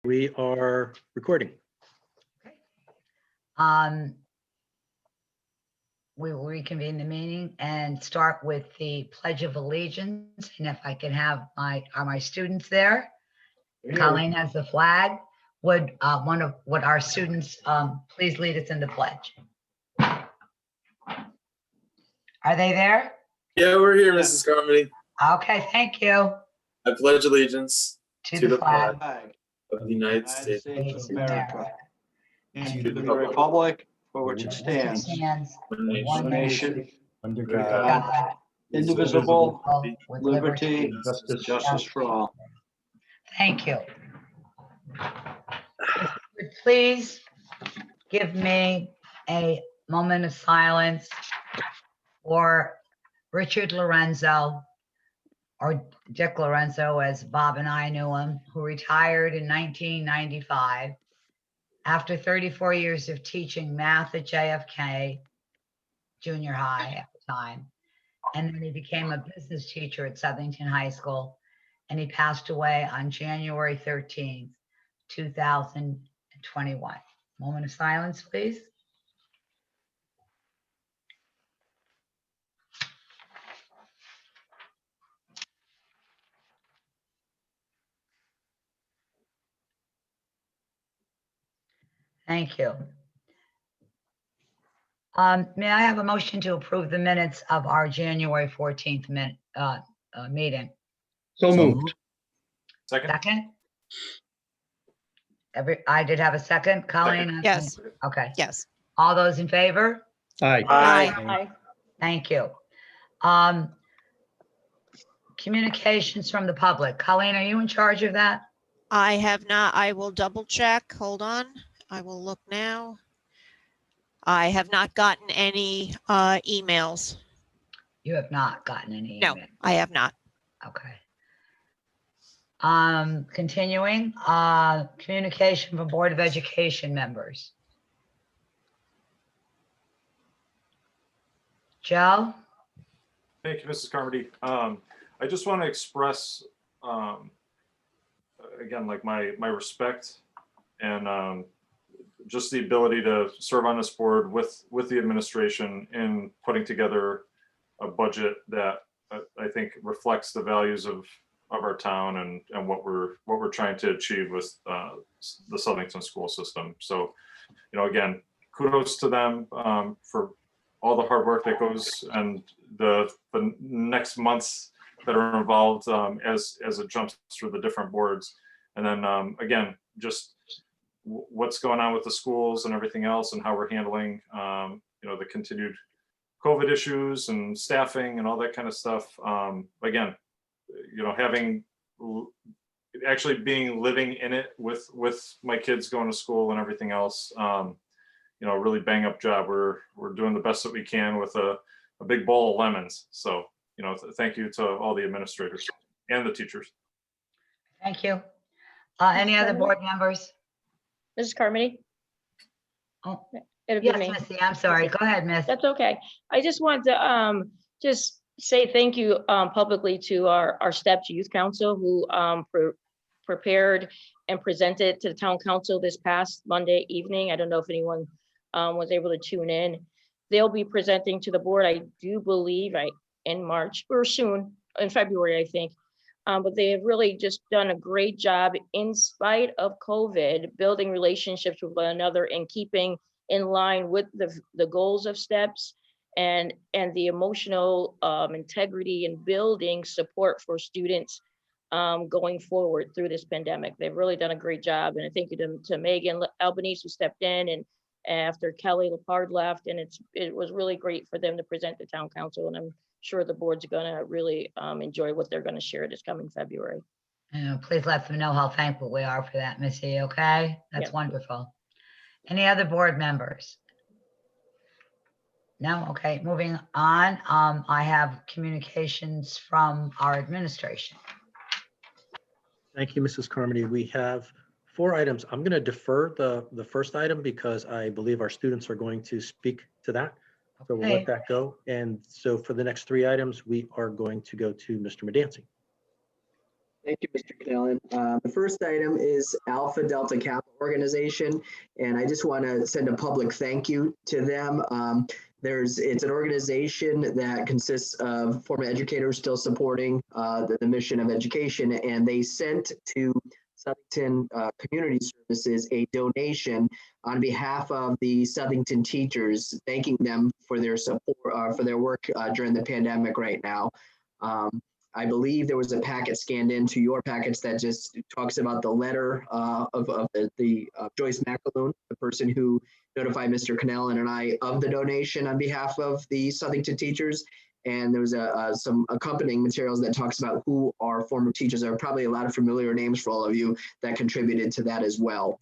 We are recording. We will reconvene the meeting and start with the Pledge of Allegiance. And if I can have my students there? Colleen has the flag. Would our students please lead us in the pledge? Are they there? Yeah, we're here, Mrs. Carmody. Okay, thank you. I pledge allegiance To the flag of the United States of America, and to the republic for which it stands, one nation, Under God, indivisible, with liberty, justice. justice for all. Thank you. Please give me a moment of silence for Richard Lorenzo, or Dick Lorenzo, as Bob and I knew him, who retired in 1995 after 34 years of teaching math at JFK Junior High at the time. And then he became a business teacher at Southington High School, and he passed away on January 13th, 2021. Moment of silence, please. Thank you. May I have a motion to approve the minutes of our January 14th meeting? So moved. Second. Second? I did have a second, Colleen? Yes. Okay. Yes. All those in favor? Aye. Aye. Thank you. Communications from the public. Colleen, are you in charge of that? I have not. I will double check. Hold on. I will look now. I have not gotten any emails. You have not gotten any No, email. I have not. Okay. Continuing, communication from Board of Education members. Joe? Thank you, Mrs. Carmody. I just want to express, again, like my respect and just the ability to serve on this board with the administration in putting together a budget that I think reflects the values of our town and what we're trying to achieve with the Southington school system. So, again, kudos to them for all the hard work that goes and the next months that are involved as it jumps through the different boards. And then again, just what's going on with the schools and everything else and how we're handling the continued COVID issues and staffing and all that kind of stuff. Again, having actually living in it with my kids going to school and everything else, really bang up job. We're doing the best that we can with a big bowl of lemons. So, thank you to all the administrators and the teachers. Thank you. Any other board members? Mrs. Carmody? Oh, It'll be yes, me. Missy, I'm sorry. Go ahead, Miss. That's okay. I just want to just say thank you publicly to our Steps Youth Council who prepared and presented to the town council this past Monday evening. I don't know if anyone was able to tune in. They'll be presenting to the board, I do believe, in March or soon, in February, I think. But they have really just done a great job in spite of COVID, building relationships with one another and keeping in line with the goals of Steps and the emotional integrity and building support for students going forward through this pandemic. They've really done a great job. And I thank you to Megan Albanese who stepped in and after Kelly Lepard left, and it was really great for them to present to town council. And I'm sure the board's gonna really enjoy what they're gonna share this coming February. Please let them know how thankful we are for that, Missy, okay? That's Yeah. wonderful. Any other board members? No? Okay, moving on. I have communications from our administration. Thank you, Mrs. Carmody. We have 4 items. I'm going to defer the first item because I believe our students are going to speak to that. So we'll Okay. let that go. And so for the next 3 items, we are going to go to Mr. Medansky. Thank you, Mr. Cannellan. The first item is Alpha Delta Kappa Organization, and I just want to send a public thank you to them. It's an organization that consists of former educators still supporting the mission of education, and they sent to Southington Community Services a donation on behalf of the Southington teachers, thanking them for their support, for their work during the pandemic right now. I believe there was a packet scanned into your packets that just talks about the letter of Joyce McAloon, the person who notified Mr. Cannellan and I of the donation on behalf of the Southington teachers. And there was some accompanying materials that talks about who our former teachers are. Probably a lot of familiar names for all of you that contributed to that as well.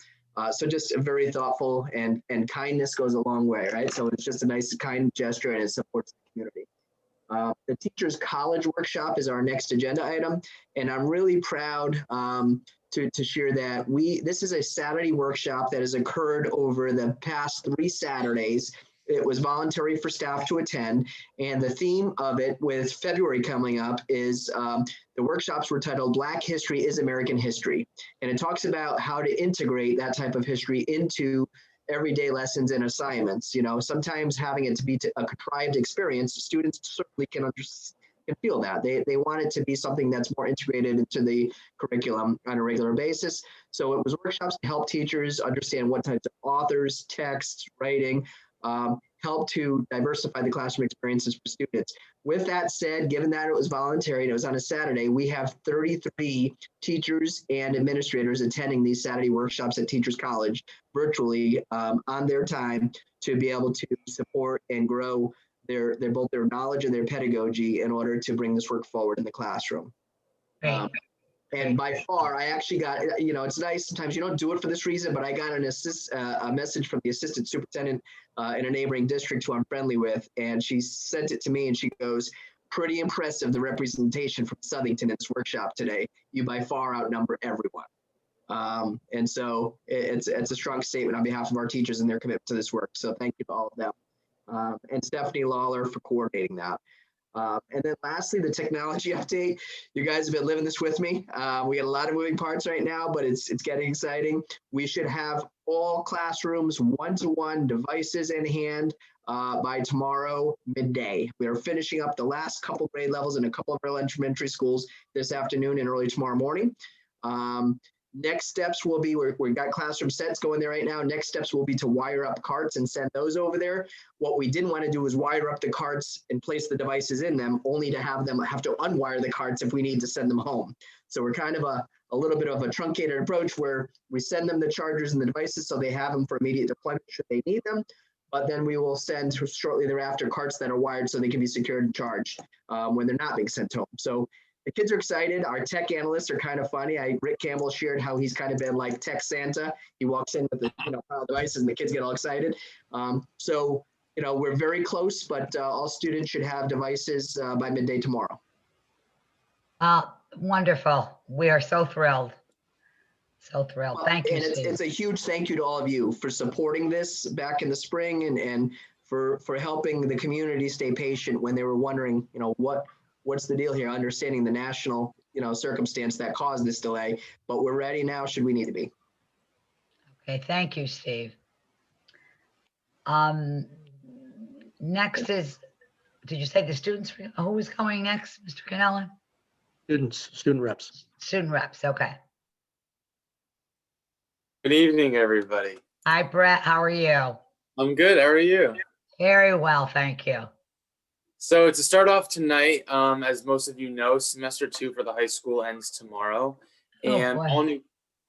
So just a very thoughtful and kindness goes a long way, right? So it's just a nice, kind gesture, and it supports the community. The Teachers College Workshop is our next agenda item, and I'm really proud to share that this is a Saturday workshop that has occurred over the past 3 Saturdays. It was voluntary for staff to attend, and the theme of it, with February coming up, is the workshops were titled Black History is American History, and it talks about how to integrate that type of history into everyday lessons and assignments. You know, sometimes having it to be a contrived experience, students certainly can feel that. They want it to be something that's more integrated into the curriculum on a regular basis. So it was workshops to help teachers understand what types of authors, texts, writing, help to diversify the classroom experiences for students. With that said, given that it was voluntary and it was on a Saturday, we have 33 teachers and administrators attending these Saturday workshops at Teachers College virtually on their time to be able to support and grow both their knowledge and their pedagogy in order to bring this work forward in the classroom. And by far, I actually got, it's nice, sometimes you don't do it for this reason, but I got a message from the assistant superintendent in a neighboring district who I'm friendly with, and she sent it to me and she goes, pretty impressive, the representation from Southington in this workshop today. You by far outnumber everyone. And so it's a strong statement on behalf of our teachers and their commitment to this work. So thank you to all of them. And Stephanie Lawler for coordinating that. And then lastly, the technology update. You guys have been living this with me. We got a lot of moving parts right now, but it's getting exciting. We should have all classrooms one-to-one devices in hand by tomorrow midday. We are finishing up the last couple grade levels in a couple of our elementary schools this afternoon and early tomorrow morning. Next steps will be, we've got classroom sets going there right now. Next steps will be to wire up carts and send those over there. What we didn't want to do is wire up the carts and place the devices in them, only to have them have to unwire the carts if we need to send them home. So we're kind of a little bit of a truncated approach where we send them the chargers and the devices so they have them for immediate deployment should they need them. But then we will send shortly thereafter carts that are wired so they can be secured and charged when they're not being sent home. So the kids are excited. Our tech analysts are kind of funny. Rick Campbell shared how he's kind of been like tech Santa. He walks in with the pile of devices and the kids get all excited. So we're very close, but all students should have devices by midday tomorrow. Wonderful. We are so thrilled. So thrilled. Thank you, and Steve. it's a huge thank you to all of you for supporting this back in the spring and for helping the community stay patient when they were wondering, what's the deal here, understanding the national, circumstance that caused this delay, but we're ready now should we need to be. Okay, thank you, Steve. Next is, did you say the students? Who is going next, Mr. Cannellan? Student reps. Student reps, okay. Good evening, everybody. Hi, Brett, how are you? I'm good. How are you? Very well, thank you. So to start off tonight, as most of you know, semester 2 for the high school ends tomorrow, and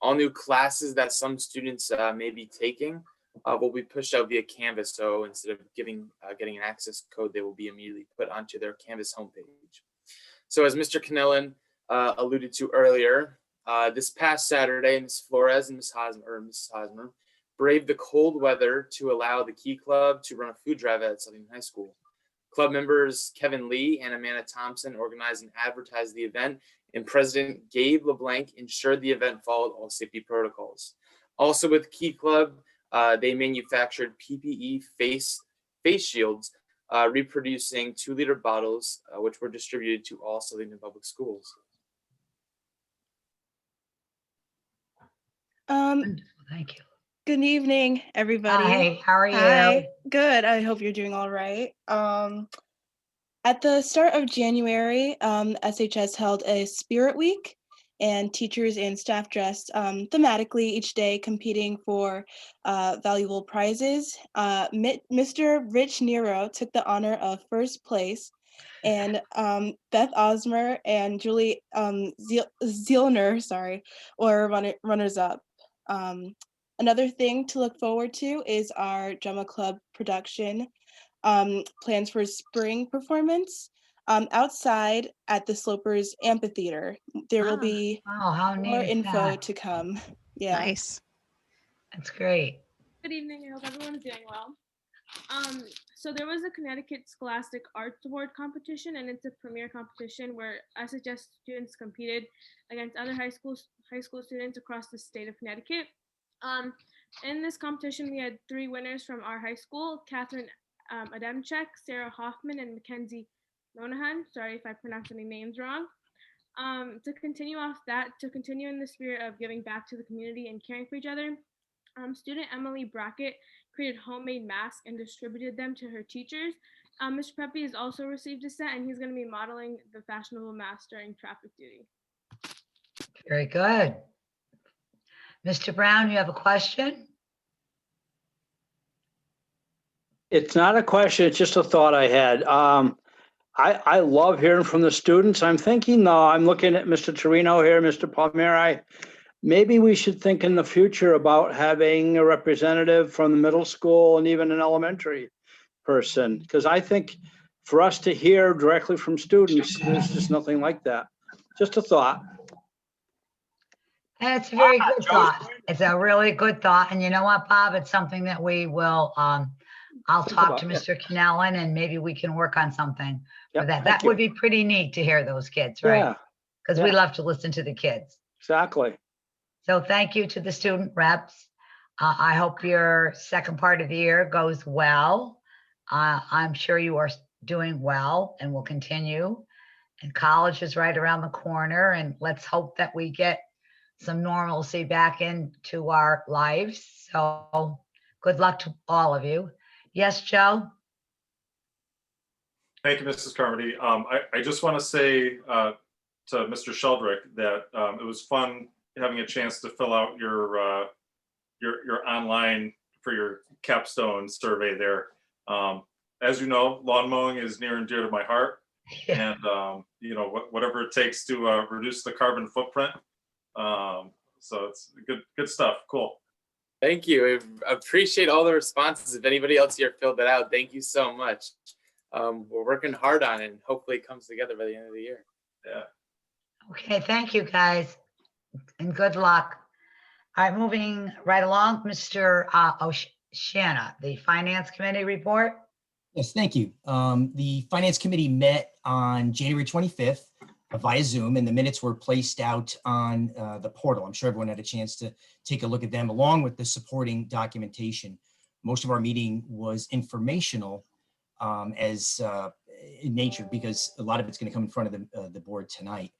all new classes that some students may be taking will be pushed out via Canvas. So instead of getting an access code, they will be immediately put onto their Canvas homepage. So as Mr. Cannellan alluded to earlier, this past Saturday, Ms. Flores and Mrs. Hosmer braved the cold weather to allow the Key Club to run a food drive at Southington High School. Club members Kevin Lee and Amanda Thompson organized and advertised the event, and President Gabe LeBlanc ensured the event followed all safety protocols. Also with Key Club, they manufactured PPE face shields, reproducing 2-liter bottles, which were distributed to all Southington public schools. Thank you. Good evening, everybody. Hi, how are you? Hi, good. I hope you're doing all right. At the start of January, SHS held a Spirit Week, and teachers and staff dressed thematically each day, competing for valuable prizes. Mr. Rich Nero took the honor of first place, and Beth Osmer and Julie Zielner, were runners-up. Another thing to look forward to is our drama club production. Plans for spring performance outside at the Slopers Amphitheater. There will be how neat more is info that? to come. Yeah. Nice. That's great. Good evening. I hope everyone's doing well. So there was a Connecticut Scholastic Arts Award competition, and it's a premier competition where SHS students competed against other high school students across the state of Connecticut. In this competition, we had 3 winners from our high school: Catherine Adamczyk, Sarah Hoffman, and Mackenzie Monahan. Sorry if I pronounced any names wrong. To continue in the spirit of giving back to the community and caring for each other, student Emily Brackett created homemade masks and distributed them to her teachers. Mr. Pepe has also received a set, and he's going to be modeling the fashionable mask during traffic duty. Very good. Mr. Brown, you have a question? It's not a question, it's just a thought I had. I love hearing from the students. I'm thinking, though, I'm looking at Mr. Torino here, Mr. Palmieri. Maybe we should think in the future about having a representative from the middle school and even an elementary person, because I think for us to hear directly from students, there's just nothing like that. Just a thought. It's a very good thought. It's a really good thought. And you know what, Bob? It's something that we will, I'll talk to Mr. Kennellan, and maybe we can work on something for that. That would be pretty neat to hear those kids, right? Yeah. Because we love to listen to the kids. Exactly. So thank you to the student reps. I hope your second part of the year goes well. I'm sure you are doing well and will continue. And college is right around the corner, and let's hope that we get some normalcy back into our lives. So good luck to all of you. Yes, Joe? Thank you, Mrs. Carmody. I just want to say to Mr. Sheldrick that it was fun having a chance to fill out your online for your capstone survey there. As you know, lawn mowing is near and dear to my heart, and you know, whatever it takes to reduce the carbon footprint. So it's good stuff. Cool. Thank you. I appreciate all the responses. If anybody else here filled that out, thank you so much. We're working hard on it, and hopefully it comes together by the end of the year. Yeah. Okay, thank you, guys, and good luck. All right, moving right along, Mr. Oshana, the Finance Committee report. Yes, thank you. The Finance Committee met on January 25th via Zoom, and the minutes were placed out on the portal. I'm sure everyone had a chance to take a look at them along with the supporting documentation. Most of our meeting was informational as in nature, because a lot of it's going to come in front of the board tonight.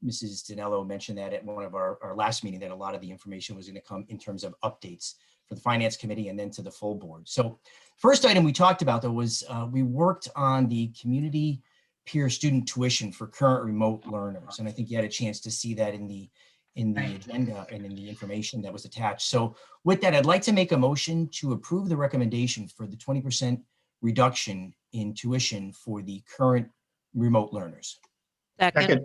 Mrs. Dinello mentioned that at one of our last meeting, that a lot of the information was going to come in terms of updates for the Finance Committee and then to the full board. So first item we talked about, though, was we worked on the community peer student tuition for current remote learners. And I think you had a chance to see that in the agenda and in the information that was attached. So with that, I'd like to make a motion to approve the recommendation for the 20% reduction in tuition for the current remote learners. Second.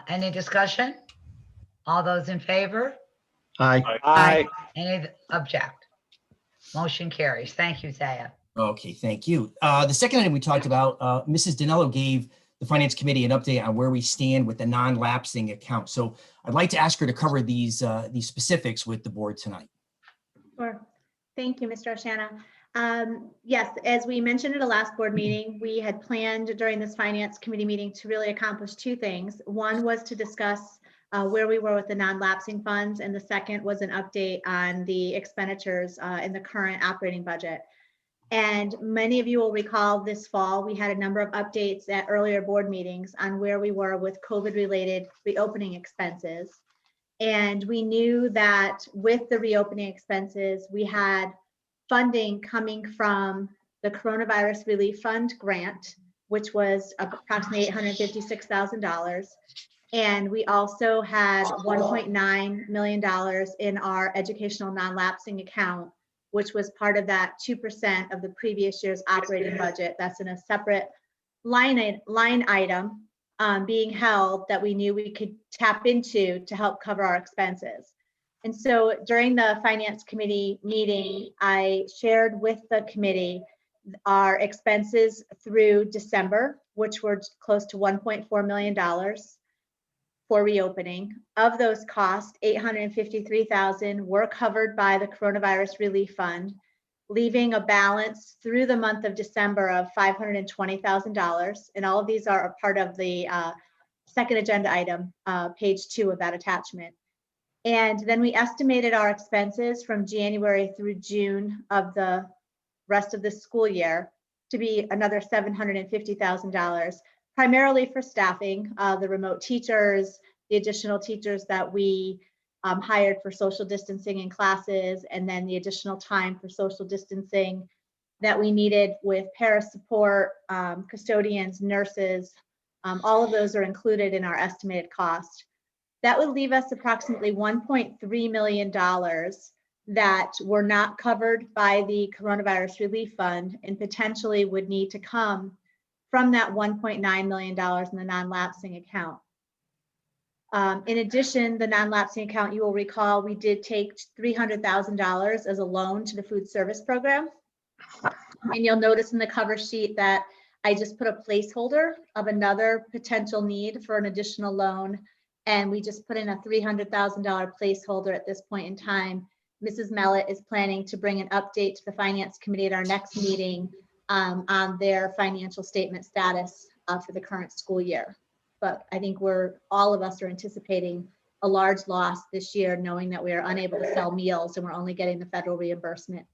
Any discussion? All those in favor? Aye. Aye. Any object? Motion carries. Thank you, Zaya. Okay, thank you. The second item we talked about, Mrs. Dinello gave the Finance Committee an update on where we stand with the non-lapsing account. So I'd like to ask her to cover these specifics with the board tonight. Sure. Thank you, Mr. Oshana. Yes, as we mentioned at the last board meeting, we had planned during this Finance Committee meeting to really accomplish 2 things. One was to discuss where we were with the non-lapsing funds, and the second was an update on the expenditures in the current operating budget. And many of you will recall this fall, we had a number of updates at earlier board meetings on where we were with COVID-related reopening expenses. And we knew that with the reopening expenses, we had funding coming from the Coronavirus Relief Fund grant, which was approximately $856,000. And we also had $1.9 million in our educational non-lapsing account, which was part of that 2% of the previous year's operating budget. That's in a separate line item being held that we knew we could tap into to help cover our expenses. And so during the Finance Committee meeting, I shared with the committee our expenses through December, which were close to $1.4 million for reopening. Of those costs, $853,000 were covered by the Coronavirus Relief Fund, leaving a balance through the month of December of $520,000. And all of these are a part of the second agenda item, page 2 of that attachment. And then we estimated our expenses from January through June of the rest of the school year to be another $750,000, primarily for staffing, the remote teachers, the additional teachers that we hired for social distancing in classes, and then the additional time for social distancing that we needed with para support, custodians, nurses. All of those are included in our estimated cost. That would leave us approximately $1.3 million that were not covered by the Coronavirus Relief Fund and potentially would need to come from that $1.9 million in the non-lapsing account. In addition, the non-lapsing account, you will recall, we did take $300,000 as a loan to the food service program. And you'll notice in the cover sheet that I just put a placeholder of another potential need for an additional loan. And we just put in a $300,000 placeholder at this point in time. Mrs. Mellett is planning to bring an update to the Finance Committee at our next meeting on their financial statement status for the current school year. But I think all of us are anticipating a large loss this year, knowing that we are unable to sell meals and we're only getting the federal reimbursement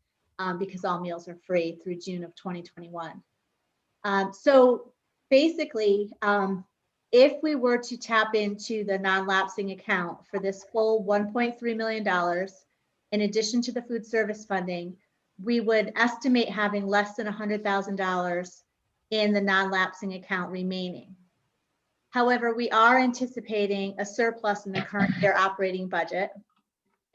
because all meals are free through June of 2021. So basically, if we were to tap into the non-lapsing account for this full $1.3 million, in addition to the food service funding, we would estimate having less than $100,000 in the non-lapsing account remaining. However, we are anticipating a surplus in the current year operating budget.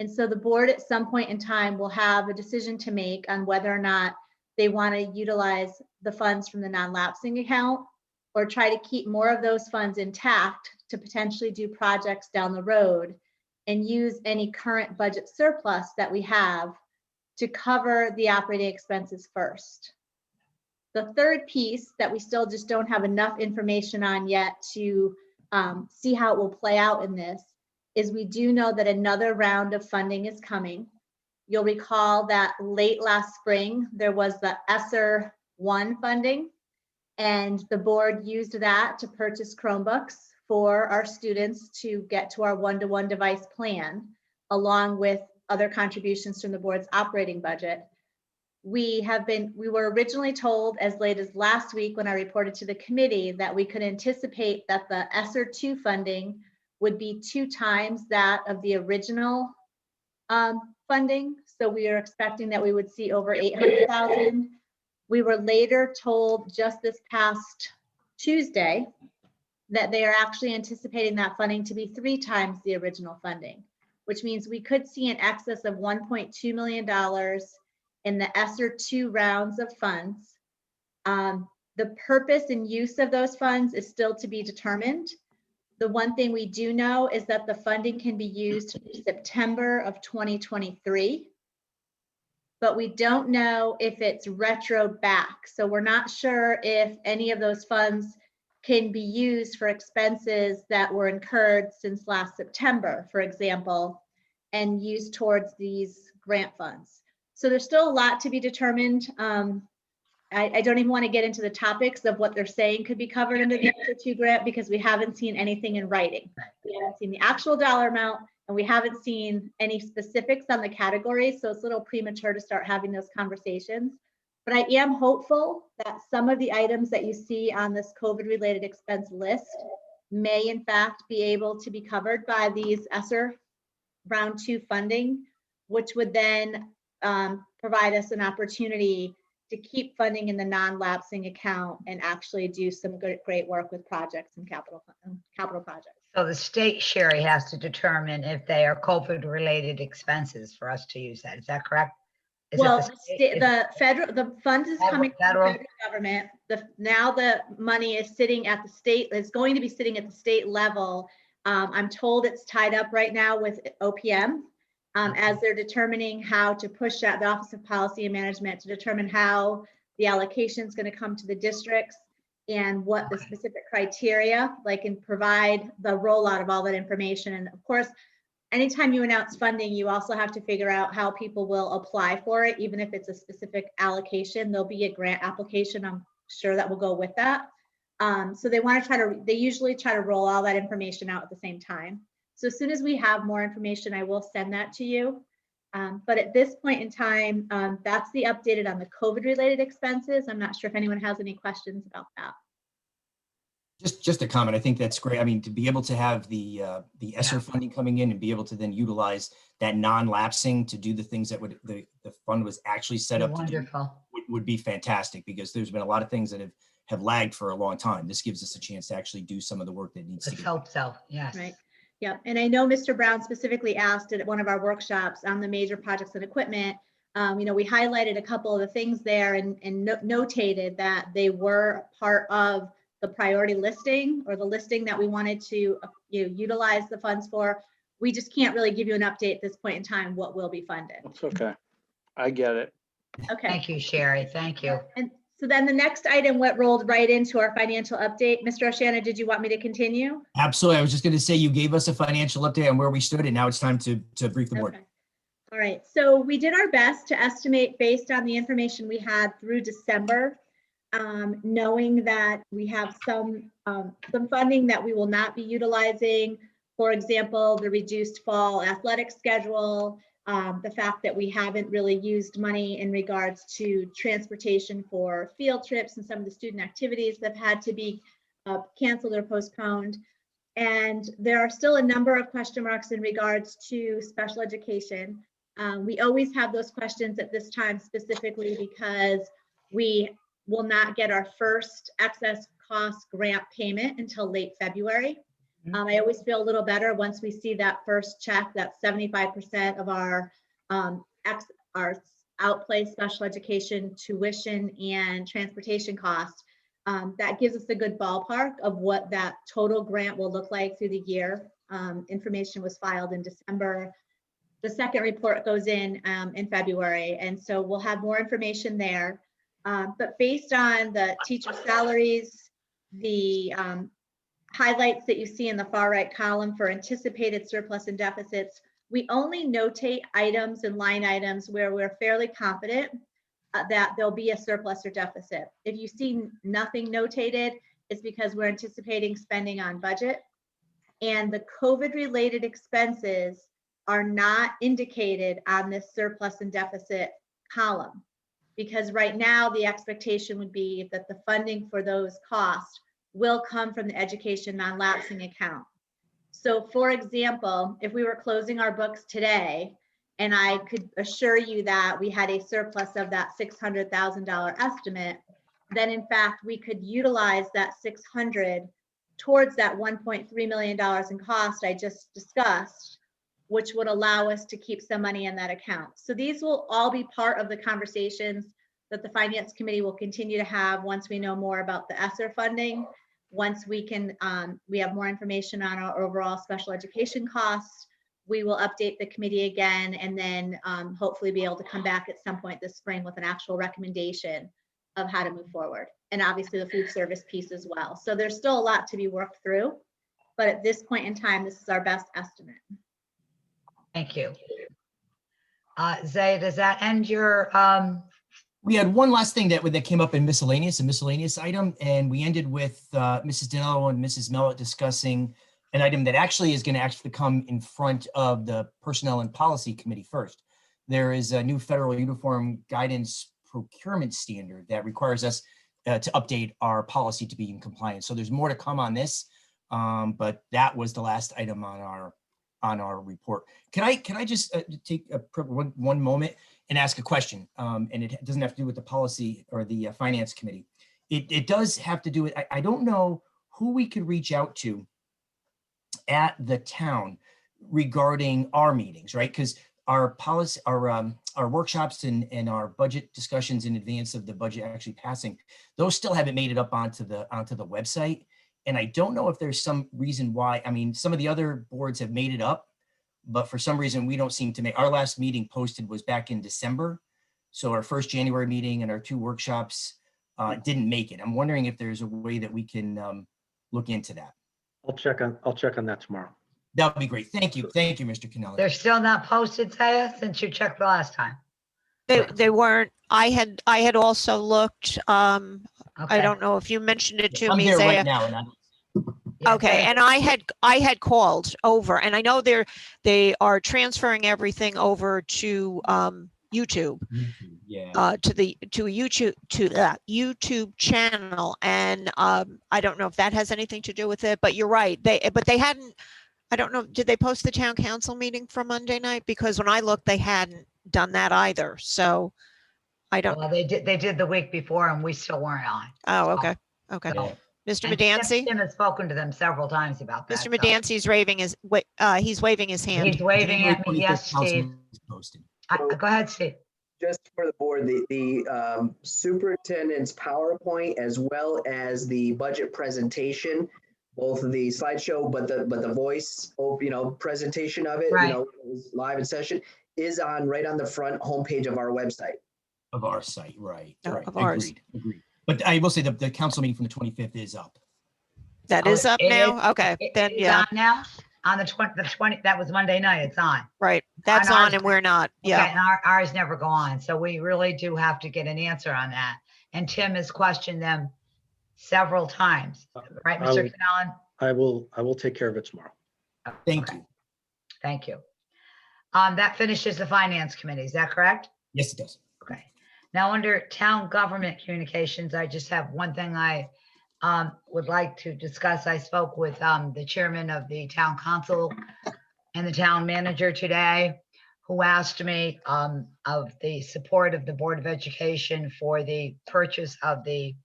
And so the board at some point in time will have a decision to make on whether or not they want to utilize the funds from the non-lapsing account or try to keep more of those funds intact to potentially do projects down the road and use any current budget surplus that we have to cover the operating expenses first. The third piece that we still just don't have enough information on yet to see how it will play out in this is we do know that another round of funding is coming. You'll recall that late last spring, there was the ESSER 1 funding, and the board used that to purchase Chromebooks for our students to get to our one-to-one device plan, along with other contributions from the board's operating budget. We were originally told as late as last week when I reported to the committee that we could anticipate that the ESSER 2 funding would be 2 times that of the original funding. So we are expecting that we would see over 800,000. We were later told just this past Tuesday that they are actually anticipating that funding to be 3 times the original funding, which means we could see an excess of $1.2 million in the ESSER 2 rounds of funds. The purpose and use of those funds is still to be determined. The one thing we do know is that the funding can be used in September of 2023, but we don't know if it's retro back. So we're not sure if any of those funds can be used for expenses that were incurred since last September, for example, and used towards these grant funds. So there's still a lot to be determined. I don't even want to get into the topics of what they're saying could be covered under the ESSER 2 grant because we haven't seen anything in writing. We haven't seen the actual dollar amount and we haven't seen any specifics on the categories. So it's a little premature to start having those conversations. But I am hopeful that some of the items that you see on this COVID-related expense list may in fact be able to be covered by these ESSER round 2 funding, which would then provide us an opportunity to keep funding in the non-lapsing account and actually do some great work with projects and capital projects. So the state, Sherry, has to determine if they are COVID-related expenses for us to use that. Is that correct? Is it Well, state- the funds is coming from the Federal. federal government. Now the money is sitting at the state, it's going to be sitting at the state level. I'm told it's tied up right now with OPM as they're determining how to push out the Office of Policy and Management to determine how the allocation is going to come to the districts and what the specific criteria, like, and provide the rollout of all that information. And of course, anytime you announce funding, you also have to figure out how people will apply for it, even if it's a specific allocation. There'll be a grant application, I'm sure, that will go with that. So they usually try to roll all that information out at the same time. So as soon as we have more information, I will send that to you. But at this point in time, that's the updated on the COVID-related expenses. I'm not sure if anyone has any questions about that. Just a comment. I think that's great. I mean, to be able to have the ESSER funding coming in and be able to then utilize that non-lapsing to do the things that the fund was actually set up to do would be fantastic, because there's been a lot of things that have lagged for a long time. This gives us a chance to actually do some of the work that needs to Let's get hope so. Yes. Right. Yeah. And I know Mr. Brown specifically asked at one of our workshops on the major projects and equipment. We highlighted a couple of the things there and notated that they were part of the priority listing, or the listing that we wanted to utilize the funds for. We just can't really give you an update at this point in time what will be funded. It's okay. I get it. Okay. Thank you, Sherry. Thank you. And so then the next item, what rolled right into our financial update. Mr. Oshana, did you want me to continue? Absolutely. I was just going to say, you gave us a financial update on where we stood, and now it's time to brief the board. Okay. All right. So we did our best to estimate based on the information we had through December, knowing that we have some funding that we will not be utilizing. For example, the reduced fall athletic schedule, the fact that we haven't really used money in regards to transportation for field trips and some of the student activities that have had to be canceled or postponed. And there are still a number of question marks in regards to special education. We always have those questions at this time, specifically because we will not get our first excess cost grant payment until late February. I always feel a little better once we see that first check, that 75% of our outplay special education tuition and transportation costs. That gives us a good ballpark of what that total grant will look like through the year. Information was filed in December. The second report goes in February, and so we'll have more information there. But based on the teacher salaries, the highlights that you see in the far right column for anticipated surplus and deficits, we only notate items and line items where we're fairly confident that there'll be a surplus or deficit. If you see nothing notated, it's because we're anticipating spending on budget. And the COVID-related expenses are not indicated on this surplus and deficit column, because right now the expectation would be that the funding for those costs will come from the education non-lapsing account. So for example, if we were closing our books today, and I could assure you that we had a surplus of that $600,000 estimate, then in fact, we could utilize that 600 towards that $1.3 million in cost I just discussed, which would allow us to keep some money in that account. So these will all be part of the conversations that the Finance Committee will continue to have once we know more about the ESSER funding. Once we have more information on our overall special education costs, we will update the committee again, and then hopefully be able to come back at some point this spring with an actual recommendation of how to move forward. And obviously the food service piece as well. So there's still a lot to be worked through, but at this point in time, this is our best estimate. Thank you. Zay, does that end your We had one last thing that came up in miscellaneous, a miscellaneous item, and we ended with Mrs. Dinello and Mrs. Mellott discussing an item that actually is going to actually come in front of the Personnel and Policy Committee first. There is a new federal uniform guidance procurement standard that requires us to update our policy to be in compliance. So there's more to come on this, but that was the last item on on our report. Can I just take one moment and ask a question? And it doesn't have to do with the policy or the finance committee. It does have to do with, I don't know who we could reach out to at the town regarding our meetings, right? Because our policy, our workshops and our budget discussions in advance of the budget actually passing, those still haven't made it up onto the website. And I don't know if there's some reason why. I mean, some of the other boards have made it up, but for some reason we don't seem to make. Our last meeting posted was back in December. So our first January meeting and our 2 workshops didn't make it. I'm wondering if there's a way that we can look into that. I'll check on that tomorrow. That would be great. Thank you. Thank you, Mr. Canella. They're still not posted, Taya, since you checked the last time. They weren't. I had also looked. Okay. I don't know if you mentioned it to I'm me, there Zaya. right now. And Yeah, Okay, thank and I had called over, and I know they are transferring everything over to YouTube, yeah. to a YouTube channel, and I don't know if that has anything to do with it. But you're right. They hadn't. I don't know. Did they post the town council meeting for Monday night? Because when I looked, they hadn't done that either. So I don't. Well, they did the week before and we still weren't on. Oh, okay. Okay. So- Mr. And Medancy? Tim has spoken to them several times about that. Mr. so Medancy's he's waving his hand. He's waving at me. Yes, Steve. Posted. Go ahead, Steve. Just for the board, the superintendent's PowerPoint as well as the budget presentation, both the slideshow, but the voice, presentation of it, Right. it was live in session, is right on the front homepage of our website. Of our site, right. Oh, Right. of ours. Agreed. But I will say the council meeting from the 25th is up. That Oh, is up it now? is- Okay, then, It's yeah, on now? On the 20, that was Monday night, it's on. right. That's on on ours- and we're not. Okay, Yeah, and ours never go on, so we really do have to get an answer on that. And Tim has questioned them several times, right, I Mr. will- Canellan? I will take care of it tomorrow. Thank Okay. you. Thank you. That finishes the finance committee, is that correct? Yes, it does. Okay. Now, under town government communications, I just have one thing I would like to discuss. I spoke with the chairman of the town council and the town manager today, who asked me of the support of the Board of Education for the purchase of the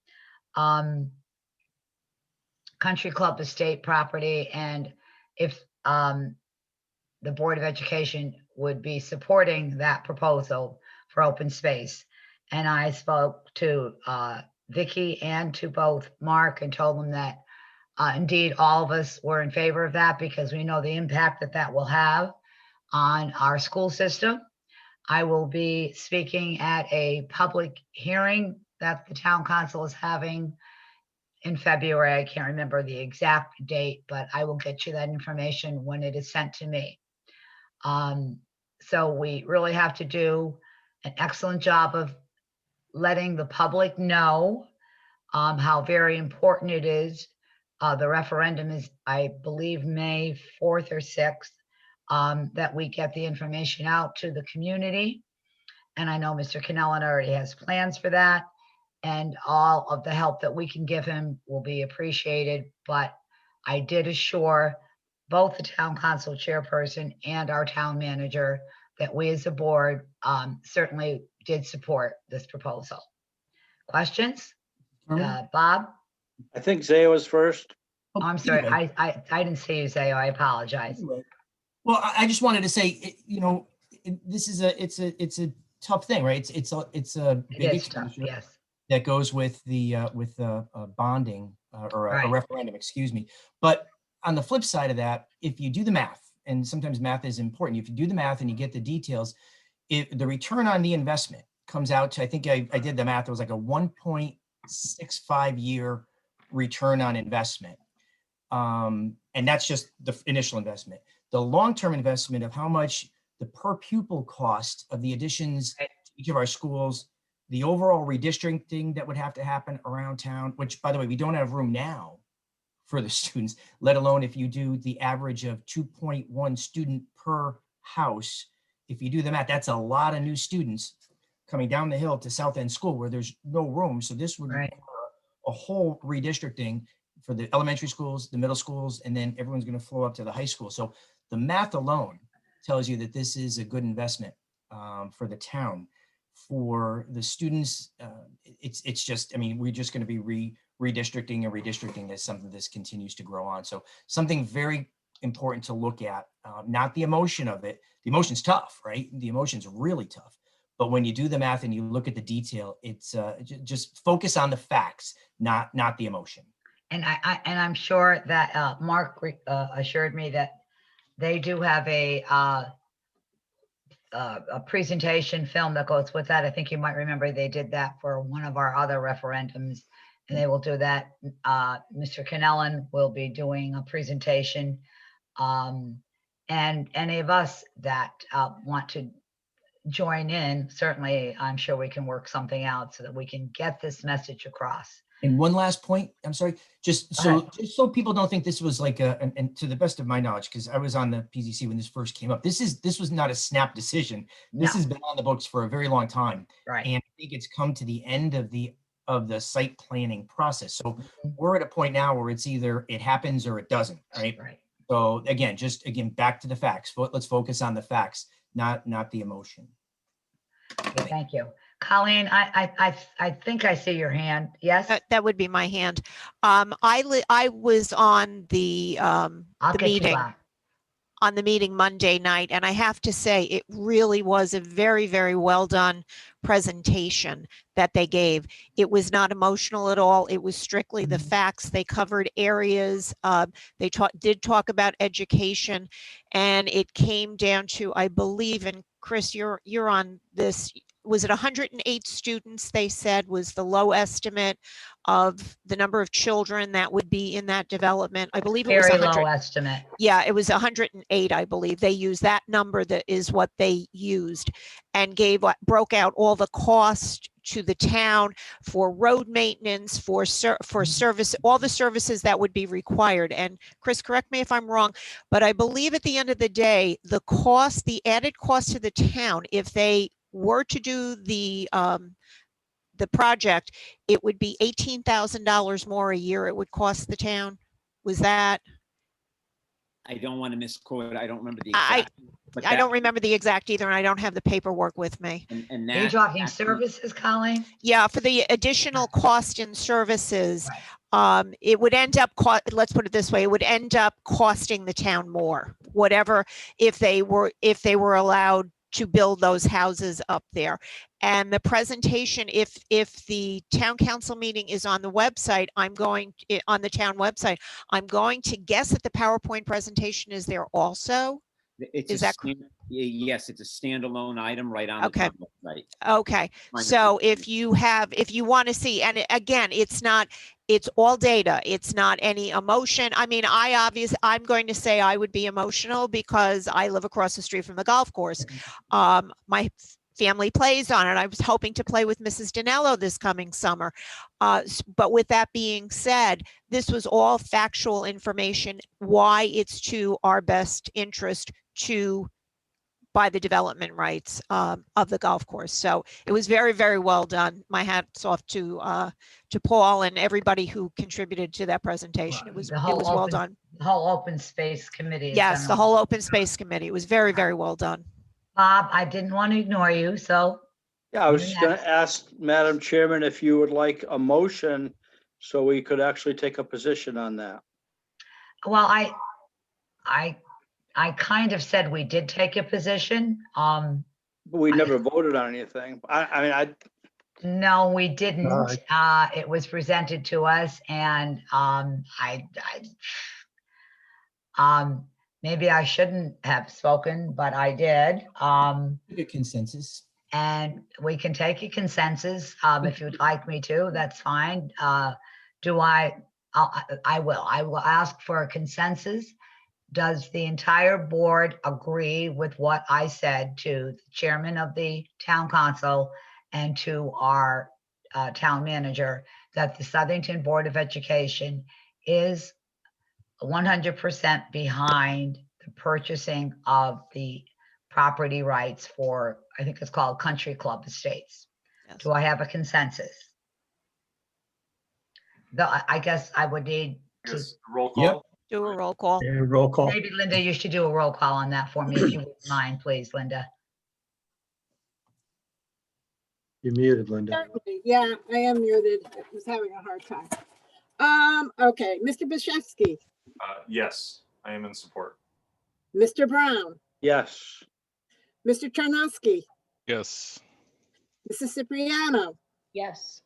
Country Club Estate property, and if the Board of Education would be supporting that proposal for open space. And I spoke to Vicky and to both Mark and told them that indeed all of us were in favor of that because we know the impact that will have on our school system. I will be speaking at a public hearing that the town council is having in February. I can't remember the exact date, but I will get you that information when it is sent to me. So we really have to do an excellent job of letting the public know how very important it is. The referendum is, I believe, May 4th or 6th, that we get the information out to the community. And I know Mr. Canellan already has plans for that. And all of the help that we can give him will be appreciated. But I did assure both the town council chairperson and our town manager that we as a board certainly did support this proposal. Questions? Bob? I think Zaya was first. Oh, I'm sorry, Anyway. I didn't see you, Zayo, I apologize. Well, I just wanted to say, this is it's a tough thing, right? It's a big It is tough, expenditure yes. that goes with the bonding or a Right. referendum, excuse me. But on the flip side of that, if you do the math, and sometimes math is important, if you do the math and you get the details, the return on the investment comes out to, I think I did the math, it was like a 1.65 year return on investment. And that's just the initial investment. The long-term investment of how much the per pupil cost of the additions to each of our schools, the overall redistricting that would have to happen around town, which, by the way, we don't have room now for the students, let alone if you do the average of 2.1 student per house. If you do the math, that's a lot of new students coming down the hill to South End School where there's no room. So this would require a whole redistricting for the elementary schools, the middle schools, and then everyone's going to flow up to the high school. So The math alone tells you that this is a good investment for the town. For the students, it's just, I mean, we're just going to be redistricting and redistricting as something this continues to grow on. So something very important to look at, not the emotion of it. The emotion's tough, right? The emotion's really tough. But when you do the math and you look at the detail, it's just focus on the facts, not the emotion. And I'm sure that Mark assured me that they do have a presentation film that goes with that. I think you might remember they did that for one of our other referendums, and they will do that. Mr. Kennellan will be doing a presentation, and any of us that want to join in, certainly I'm sure we can work something out so that we can get this message across. And one last point, I'm sorry, just so people don't think this was like and to the best of my knowledge, because I was on the PZC when this first came up, this was not a snap decision. This has been on the books for a very long time. Right. And I think it's come to the end of the site planning process. So we're at a point now where it's either it happens or it doesn't, right? Right. So again, back to the facts. Let's focus on the facts, not the emotion. Okay, thank you. Colleen, I think I see your hand. Yes? That would be my hand. I was on the meeting Monday night, and I have to say it really was a very, very well done presentation that they gave. It was not emotional at all. It was strictly the facts. They covered areas. They did talk about education, and it came down to, I believe, and Chris, you're on this. Was it 108 students, they said, was the low estimate of the number of children that would be in that development? I believe it was 100. Very low estimate. Yeah, it was 108, I believe. They used that number, that is what they used, and broke out all the cost to the town for road maintenance, for service, all the services that would be required. And Chris, correct me if I'm wrong, but I believe at the end of the day, the added cost to the town, if they were to do the project, it would be $18,000 more a year it would cost the town. Was that? I don't want to misquote. I don't remember the exact. But I don't remember the exact either, and I don't have the paperwork with me. And Are you talking services, Colleen? Yeah, for the additional cost in services, it would end up, let's put it this way, it would end up costing the town more, whatever, if they were allowed to build those houses up there. And the presentation, if the town council meeting is on the website, on the town website, I'm going to guess that the PowerPoint presentation is there also. Yes, it's a standalone item right on the website. Okay, so if you want to see, and again, it's all data. It's not any emotion. I mean, I'm going to say I would be emotional because I live across the street from the golf course. My family plays on it. I was hoping to play with Mrs. Dinello this coming summer. But with that being said, this was all factual information, why it's to our best interest to buy the development rights of the golf course. So it was very, very well done. My hat's off to Paul and everybody who contributed to that presentation. It was well done. The whole open space committee. Yes, the whole open space committee. It was very, very well done. Bob, I didn't want to ignore you, so. Yeah, I was just going to ask Madam Chairman if you would like a motion so we could actually take a position on that. Well, I kind of said we did take a position. But we never voted on anything. No, we didn't. It was presented to us, and maybe I shouldn't have spoken, but I did. A consensus. And we can take a consensus if you'd like me to. That's fine. I will ask for a consensus. Does the entire board agree with what I said to the chairman of the town council and to our town manager, that the Southington Board of Education is 100% behind the purchasing of the property rights for, I think it's called Country Club Estates? Yes. Do I have a consensus? I guess I would need to. Yes, roll call. Do a roll call. And roll call. Maybe Linda, you should do a roll call on that for me if you wouldn't mind, please, Linda. You're muted, Linda. Certainly. Yeah, I am muted. I was having a hard time. Okay, Mr. Bishevsky, Yes, I am in support. Mr. Brown, Yes. Mr. Charnosky, Yes. Mrs. Cipriano, Yes.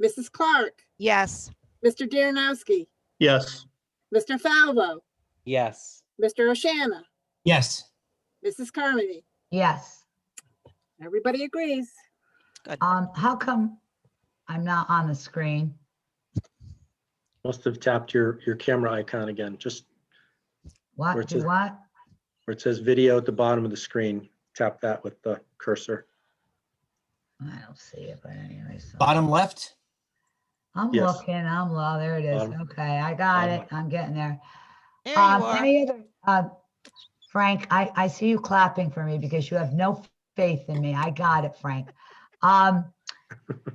Mrs. Clark, Yes. Mr. Darrenowski, Yes. Mr. Falvo, Yes. Mr. Oshana, Yes. Mrs. Carmody. Yes. Everybody agrees. How come I'm not on the screen? Must have tapped your camera icon again, just Where What, it do says- what? where it says video at the bottom of the screen. Tap that with the cursor. I don't see it, but anyways. Bottom left. I'm Yes. looking, there it is. Bottom. Okay, I got Bottom. it. I'm getting there. There you are. Any other, Frank, I see you clapping for me because you have no faith in me. I got it, Frank.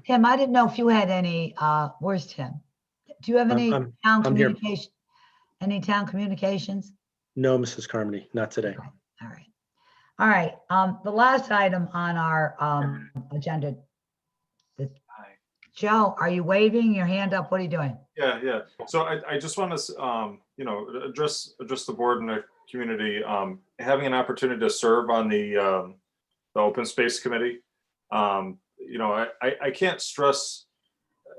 Tim, I didn't know if you had any, where's Tim? Do you have any I'm town here. communication? Any town communications? No, Mrs. Carmody, not today. All right. All right, the last item on our agenda. Joe, are you waving your hand up? What are you doing? Yeah. So I just want to, address the board and the community, having an opportunity to serve on the open space committee. I can't stress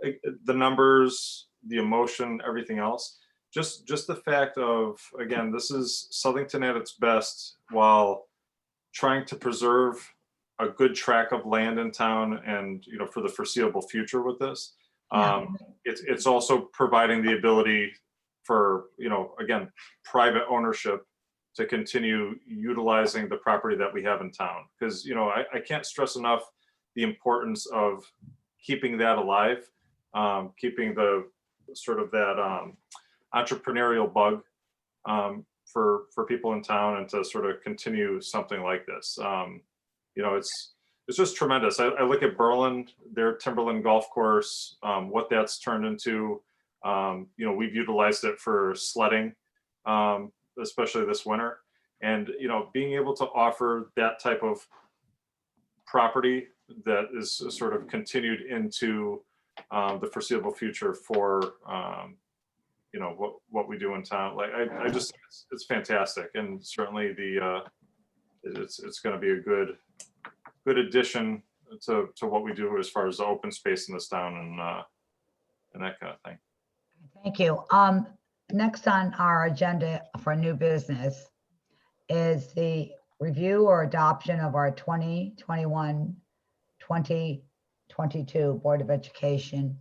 the numbers, the emotion, everything else. Just the fact of, again, this is Southington at its best while trying to preserve a good tract of land in town and, for the foreseeable future with this. It's also providing the ability for, again, private ownership to continue utilizing the property that we have in town. Because, I can't stress enough the importance of keeping that alive, keeping the sort of that entrepreneurial bug for people in town, and to sort of continue something like this. It's just tremendous. I look at Berlin, their Timberland golf course, what that's turned into. We've utilized it for sledding, especially this winter. And, being able to offer that type of property that is sort of continued into the foreseeable future for, what we do in town. Like, I just, it's fantastic. And certainly it's going to be a good addition to what we do as far as the open space in this town and that kind of thing. Thank you. Next on our agenda for new business is the review or adoption of our 2021-2022 Board of Education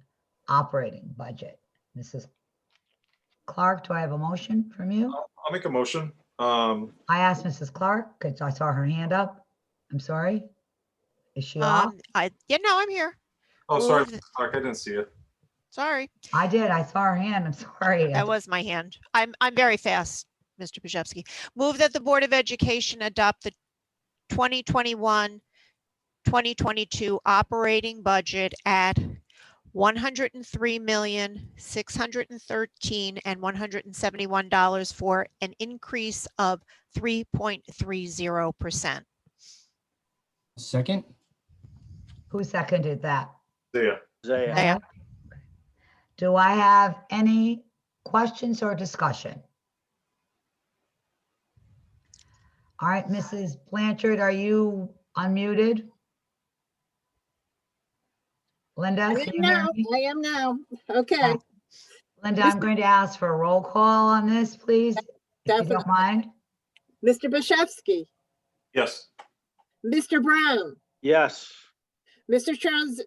operating budget. Mrs. Clark, do I have a motion from you? I'll make a motion. I asked Mrs. Clark because I saw her hand up. I'm sorry. Is she off? I'm here. Oh, sorry, Move- Clark, I didn't see it. Sorry, I did. I saw her hand. I'm sorry. that was my hand. I'm very fast, Mr. Pajewski. Move that the Board of Education adopt the 2021-2022 operating budget at $103,613,171 for an increase of 3.30%. Second. Who seconded that? Yeah. Zaya. Zaya. Do I have any questions or discussion? All right, Mrs. Blanchard, are you unmuted? Linda, I can am you hear now. me? I am now. Okay. Linda, I'm going to ask for a roll call on this, please, if you Definitely. don't mind. Mr. Bishevsky, Yes. Mr. Brown, Yes. Mr. Charles,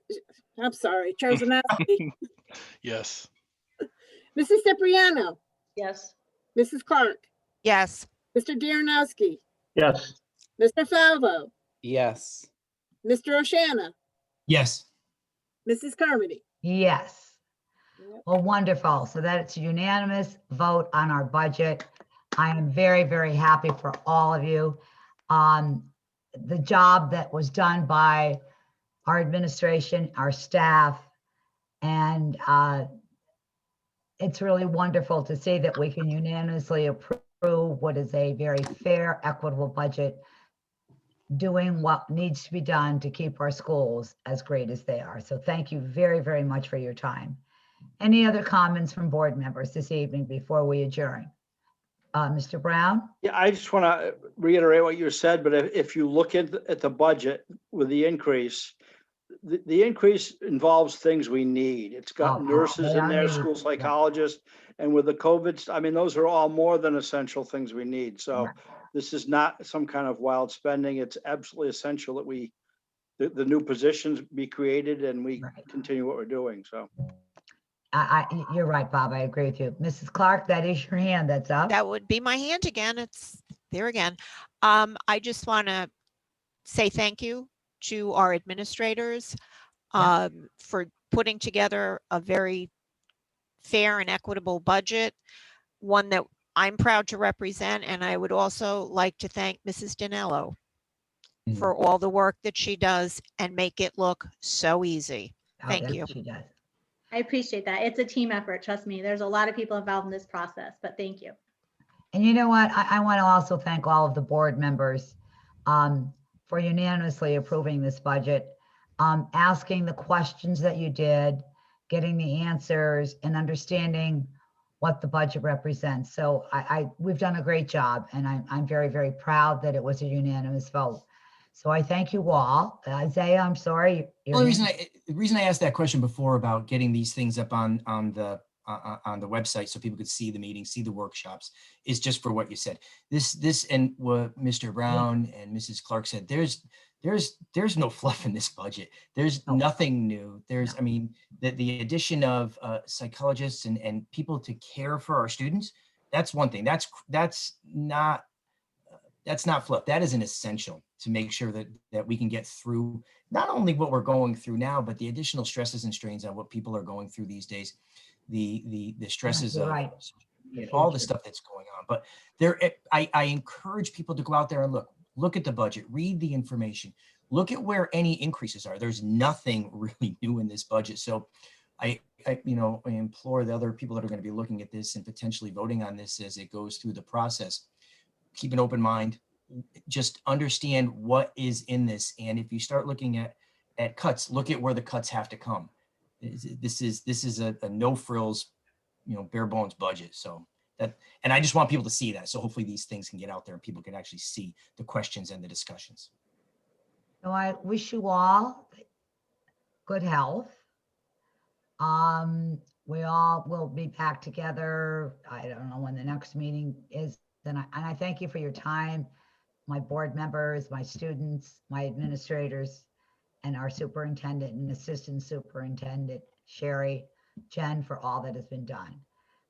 I'm sorry, Charles-Anowski, Yes. Mrs. Cipriano, Yes. Mrs. Clark, Yes. Mr. Darrenowski, Yes. Mr. Falvo, Yes. Mr. Oshana, Yes. Mrs. Carmody. Yes. Yep. Well, wonderful. So that's a unanimous vote on our budget. I am very, very happy for all of you. The job that was done by our administration, our staff, and it's really wonderful to see that we can unanimously approve what is a very fair, equitable budget, doing what needs to be done to keep our schools as great as they are. So thank you very, very much for your time. Any other comments from board members this evening before we adjourn? Mr. Brown? Yeah, I just want to reiterate what you said, but if you look at the budget with the increase, the increase involves things we need. It's got nurses in there, school psychologists, and with the COVID, I mean, those are all more than essential things we need. So this is not some kind of wild spending. It's absolutely essential that the new positions be created and we continue what we're doing. So. You're right, Bob. I agree with you. Mrs. Clark, that is your hand that's up. That would be my hand again. It's there again. I just want to say thank you to our administrators for putting together a very fair and equitable budget, one that I'm proud to represent. And I would also like to thank Mrs. Dinello for all the work that she does and make it look so easy. Thank you. She does. I appreciate that. It's a team effort. Trust me. There's a lot of people involved in this process, but thank you. And you know what? I want to also thank all of the board members for unanimously approving this budget, asking the questions that you did, getting the answers, and understanding what the budget represents. So we've done a great job, and I'm very, very proud that it was a unanimous vote. So I thank you all. Isaiah, I'm sorry. Well, the reason I asked that question before about getting these things up on the website so people could see the meetings, see the workshops, is just for what you said. This and what Mr. Brown and Mrs. Clark said. There's no fluff in this budget. There's nothing new. I mean, the addition of psychologists and people to care for our students. That's one thing. That's not fluff. That is an essential to make sure that we can get through not only what we're going through now, but the additional stresses and strains on what people are going through these days, the stresses of all the stuff that's going on. But I encourage people to go out there and look at the budget, read the information, look at where any increases are. There's nothing really new in this budget. So I implore the other people that are going to be looking at this and potentially voting on this as it goes through the process, keep an open mind, just understand what is in this. And if you start looking at cuts, look at where the cuts have to come. This is a no frills, bare bones budget. So and I just want people to see that. So hopefully these things can get out there and people can actually see the questions and the discussions. So I wish you all good health. We all will be back together. I don't know when the next meeting is. And I thank you for your time, my board members, my students, my administrators, and our superintendent and assistant superintendent, Sherry, Jen, for all that has been done.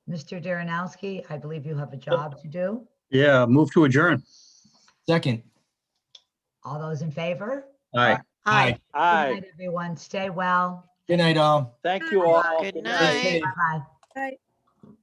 Mr. Darrenowski, I believe you have a job to do. Yeah, move to adjourn. Second. All those in favor? Aye. Aye. Good night, everyone. Stay well. Good night, all. Thank you all. Good night. Bye-bye. Right.